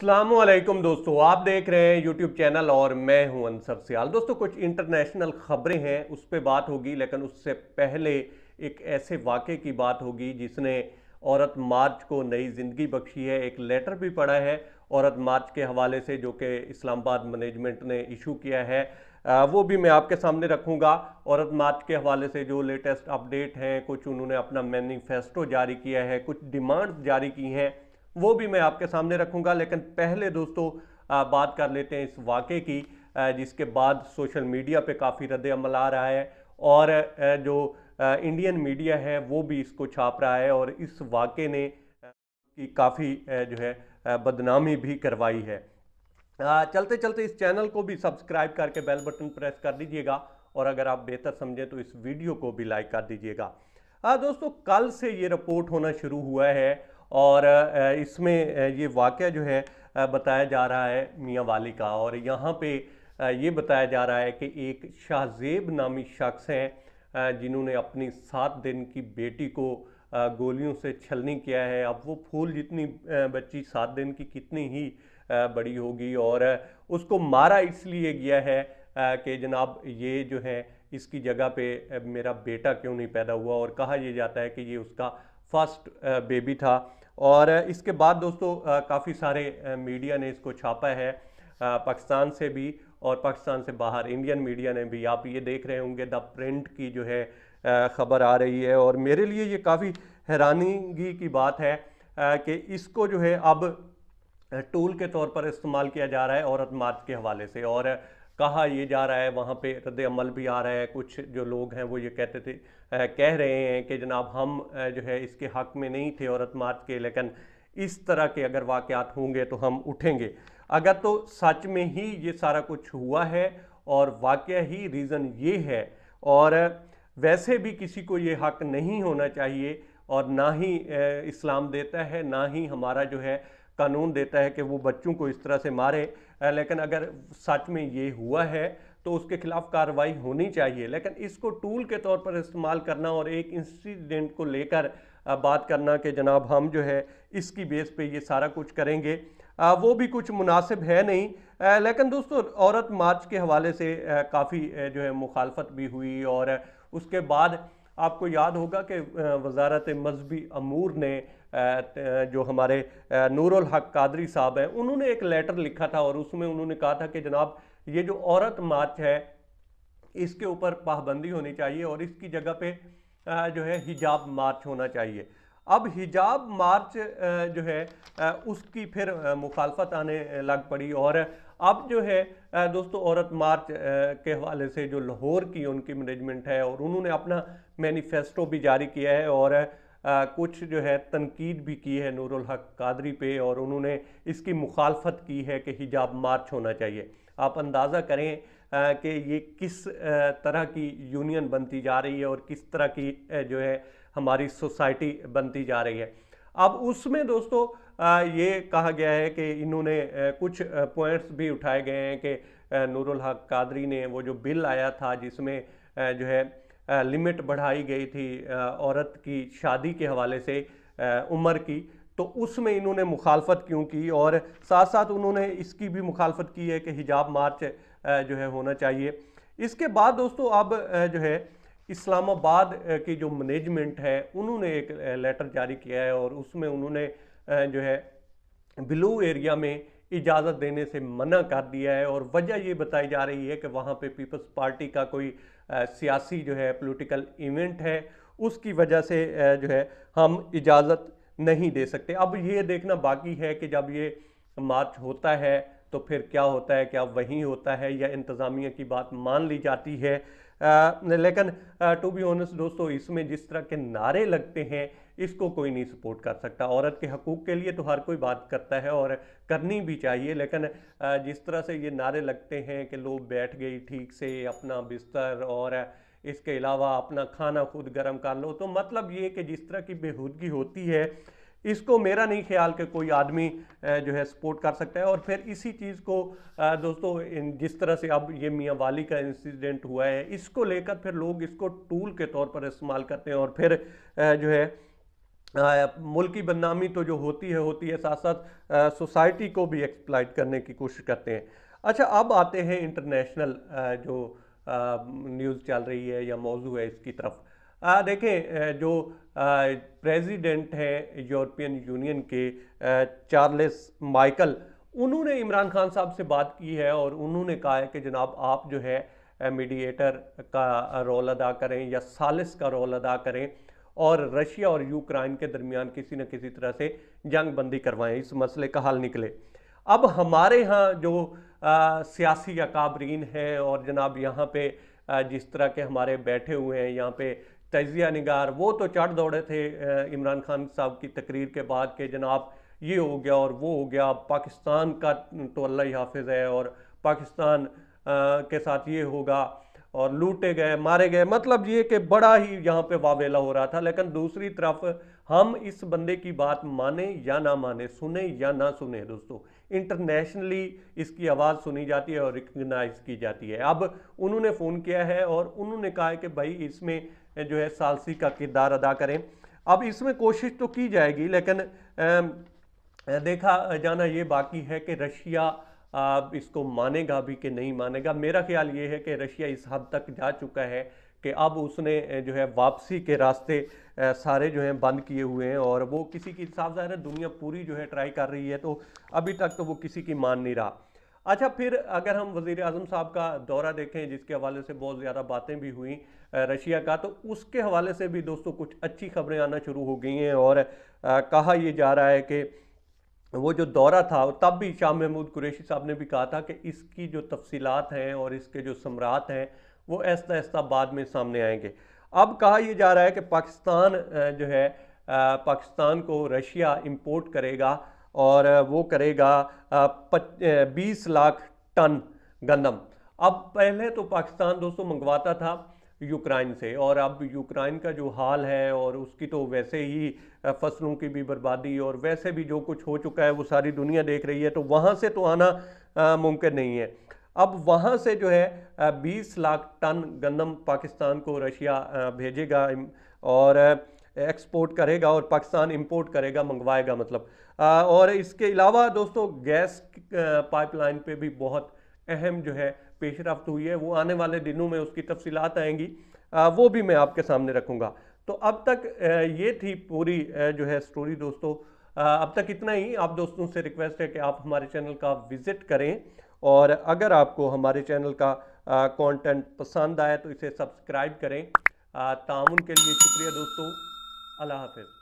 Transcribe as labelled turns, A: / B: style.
A: अस्सलामुअलैकुम दोस्तों, आप देख रहे हैं यूट्यूब चैनल और मैं हूं अंसर सियाल। दोस्तों, कुछ इंटरनेशनल खबरें हैं, उस पर बात होगी, लेकिन उससे पहले एक ऐसे वाक़े की बात होगी जिसने औरत मार्च को नई ज़िंदगी बख्शी है। एक लेटर भी पड़ा है औरत मार्च के हवाले से, जो कि इस्लामाबाद मैनेजमेंट ने इशू किया है। वो भी मैं आपके सामने रखूँगा। औरत मार्च के हवाले से जो लेटेस्ट अपडेट हैं, कुछ उन्होंने अपना मैनिफेस्टो जारी किया है, कुछ डिमांड्स जारी की हैं, वो भी मैं आपके सामने रखूंगा। लेकिन पहले दोस्तों बात कर लेते हैं इस वाक़े की, जिसके बाद सोशल मीडिया पे काफ़ी रद्द अमल आ रहा है और जो इंडियन मीडिया है वो भी इसको छाप रहा है और इस वाक़े ने की काफ़ी जो है बदनामी भी करवाई है। चलते चलते इस चैनल को भी सब्सक्राइब करके बेल बटन प्रेस कर दीजिएगा और अगर आप बेहतर समझें तो इस वीडियो को भी लाइक कर दीजिएगा। दोस्तों, कल से ये रिपोर्ट होना शुरू हुआ है और इसमें ये वाक़या जो है बताया जा रहा है मियाँ वाली का। और यहाँ पे ये बताया जा रहा है कि एक शाहजेब नामी शख्स हैं जिन्होंने अपनी 7 दिन की बेटी को गोलियों से छलनी किया है। अब वो फूल जितनी बच्ची 7 दिन की कितनी ही बड़ी होगी, और उसको मारा इसलिए गया है कि जनाब ये जो है इसकी जगह पे मेरा बेटा क्यों नहीं पैदा हुआ, और कहा यह जाता है कि ये उसका फर्स्ट बेबी था। और इसके बाद दोस्तों काफ़ी सारे मीडिया ने इसको छापा है, पाकिस्तान से भी और पाकिस्तान से बाहर इंडियन मीडिया ने भी। आप ये देख रहे होंगे द प्रिंट की जो है ख़बर आ रही है, और मेरे लिए ये काफ़ी हैरानगी की बात है कि इसको जो है अब टूल के तौर पर इस्तेमाल किया जा रहा है औरत मार्च के हवाले से। और कहा यह जा रहा है, वहाँ पे रद्द अमल भी आ रहा है। कुछ जो लोग हैं वो ये कहते थे कह रहे हैं कि जनाब हम जो है इसके हक़ में नहीं थे औरत मार्च के, लेकिन इस तरह के अगर वाक़यात होंगे तो हम उठेंगे। अगर तो सच में ही ये सारा कुछ हुआ है और वाक़या ही रीज़न ये है, और वैसे भी किसी को ये हक़ नहीं होना चाहिए, और ना ही इस्लाम देता है, ना ही हमारा जो है कानून देता है कि वो बच्चों को इस तरह से मारे। लेकिन अगर सच में ये हुआ है तो उसके खिलाफ कार्रवाई होनी चाहिए। लेकिन इसको टूल के तौर पर इस्तेमाल करना और एक इंसिडेंट को लेकर बात करना कि जनाब हम जो है इसकी बेस पे ये सारा कुछ करेंगे, वो भी कुछ मुनासिब है नहीं। लेकिन दोस्तों, औरत मार्च के हवाले से काफ़ी जो है मुखालफत भी हुई, और उसके बाद आपको याद होगा कि वजारत मजहबी अमूर ने जो हमारे नूरुल हक कादरी साहब हैं, उन्होंने एक लेटर लिखा था और उसमें उन्होंने कहा था कि जनाब ये जो औरत मार्च है इसके ऊपर पाबंदी होनी चाहिए और इसकी जगह पे जो है हिजाब मार्च होना चाहिए। अब हिजाब मार्च जो है उसकी फिर मुखालफत आने लग पड़ी, और अब जो है दोस्तों औरत मार्च के हवाले से जो लाहौर की उनकी मैनेजमेंट है, और उन्होंने अपना मैनिफेस्टो भी जारी किया है और कुछ जो है तनकीद भी की है नूरुल हक कादरी पे, और उन्होंने इसकी मुखालफत की है कि हिजाब मार्च होना चाहिए। आप अंदाज़ा करें कि ये किस तरह की यूनियन बनती जा रही है और किस तरह की जो है हमारी सोसाइटी बनती जा रही है। अब उसमें दोस्तों ये कहा गया है कि इन्होंने कुछ पॉइंट्स भी उठाए गए हैं कि नूरुल हक कादरी ने वो जो बिल आया था जिसमें जो है लिमिट बढ़ाई गई थी औरत की शादी के हवाले से उम्र की, तो उसमें इन्होंने मुखालफत क्यों की, और साथ साथ उन्होंने इसकी भी मुखालफत की है कि हिजाब मार्च जो है होना चाहिए। इसके बाद दोस्तों अब जो है इस्लामाबाद की जो मैनेजमेंट है उन्होंने एक लेटर जारी किया है, और उसमें उन्होंने जो है ब्लू एरिया में इजाज़त देने से मना कर दिया है। और वजह ये बताई जा रही है कि वहाँ पे पीपल्स पार्टी का कोई सियासी जो है पॉलिटिकल इवेंट है, उसकी वजह से जो है हम इजाज़त नहीं दे सकते। अब ये देखना बाकी है कि जब ये मार्च होता है तो फिर क्या होता है, क्या वही होता है या इंतज़ामिया की बात मान ली जाती है। लेकिन टू बी ऑनेस्ट दोस्तों, इसमें जिस तरह के नारे लगते हैं इसको कोई नहीं सपोर्ट कर सकता। औरत के हकूक़ के लिए तो हर कोई बात करता है और करनी भी चाहिए, लेकिन जिस तरह से ये नारे लगते हैं कि लोग बैठ गई ठीक से अपना बिस्तर और इसके अलावा अपना खाना खुद गर्म कर लो, तो मतलब ये कि जिस तरह की बेहूदगी होती है इसको मेरा नहीं ख्याल कि कोई आदमी जो है सपोर्ट कर सकता है। और फिर इसी चीज़ को दोस्तों जिस तरह से अब ये मियाँ वाली का इंसिडेंट हुआ है, इसको लेकर फिर लोग इसको टूल के तौर पर इस्तेमाल करते हैं और फिर जो है मुल्क की बदनामी तो जो होती है, साथ साथ सोसाइटी को भी एक्सप्लॉइट करने की कोशिश करते हैं। अच्छा, अब आते हैं इंटरनेशनल जो न्यूज़ चल रही है या मौजू है इसकी तरफ। देखें, जो प्रेसिडेंट हैं यूरोपियन यूनियन के, चार्ल्स माइकल, उन्होंने इमरान खान साहब से बात की है और उन्होंने कहा है कि जनाब आप जो है मीडिएटर का रोल अदा करें या सालिस का रोल अदा करें और रशिया और यूक्रेन के दरमियान किसी न किसी तरह से जंग बंदी करवाएं, इस मसले का हल निकले। अब हमारे यहाँ जो सियासी अकाबरीन हैं और जनाब यहाँ पे जिस तरह के हमारे बैठे हुए हैं यहाँ पे तजिया निगार, वो तो चढ़ दौड़े थे इमरान खान साहब की तकरीर के बाद के जनाब ये हो गया और वो हो गया, पाकिस्तान का तो अल्लाह ही हाफिज़ है और पाकिस्तान के साथ ये होगा और लूटे गए मारे गए, मतलब ये कि बड़ा ही यहाँ पे वावेला हो रहा था। लेकिन दूसरी तरफ हम इस बंदे की बात माने या ना माने, सुने या ना सुने दोस्तों, इंटरनेशनली इसकी आवाज़ सुनी जाती है और रिकग्नाइज की जाती है। अब उन्होंने फ़ोन किया है और उन्होंने कहा है कि भाई इसमें जो है सालसी का किरदार अदा करें। अब इसमें कोशिश तो की जाएगी, लेकिन देखा जाना ये बाकी है कि रशिया इसको मानेगा भी कि नहीं मानेगा। मेरा ख्याल ये है कि रशिया इस हद तक जा चुका है कि अब उसने जो है वापसी के रास्ते सारे जो हैं बंद किए हुए हैं और वो किसी की, साफ ज़ाहिर है दुनिया पूरी जो है ट्राई कर रही है, तो अभी तक तो वो किसी की मान नहीं रहा। अच्छा, फिर अगर हम वज़ीर आज़म साहब का दौरा देखें जिसके हवाले से बहुत ज़्यादा बातें भी हुई रशिया का, तो उसके हवाले से भी दोस्तों कुछ अच्छी खबरें आना शुरू हो गई हैं और कहा यह जा रहा है कि वो जो दौरा था, तब भी शाह महमूद कुरैशी साहब ने भी कहा था कि इसकी जो तफसीलात हैं और इसके जो समरात हैं वो ऐसा ऐसा बाद में सामने आएंगे। अब कहा यह जा रहा है कि पाकिस्तान जो है पाकिस्तान को रशिया इंपोर्ट करेगा और वो करेगा 20 लाख टन गंदम। अब पहले तो पाकिस्तान दोस्तों मंगवाता था यूक्रेन से, और अब यूक्रेन का जो हाल है और उसकी तो वैसे ही फसलों की भी बर्बादी और वैसे भी जो कुछ हो चुका है वो सारी दुनिया देख रही है, तो वहाँ से तो आना मुमकिन नहीं है। अब वहाँ से जो है 20 लाख टन गंदम पाकिस्तान को रशिया भेजेगा और एक्सपोर्ट करेगा और पाकिस्तान इंपोर्ट करेगा, मंगवाएगा मतलब। और इसके अलावा दोस्तों गैस पाइपलाइन पे भी बहुत अहम जो है पेशरफ्त हुई है, वो आने वाले दिनों में उसकी तफसीलात आएंगी, वो भी मैं आपके सामने रखूँगा। तो अब तक ये थी पूरी जो है स्टोरी दोस्तों। अब तक इतना ही। आप दोस्तों से रिक्वेस्ट है कि आप हमारे चैनल का विज़िट करें और अगर आपको हमारे चैनल का कंटेंट पसंद आए तो इसे सब्सक्राइब करें। ताउन के लिए शुक्रिया दोस्तों। अल्लाह हाफ़िज़।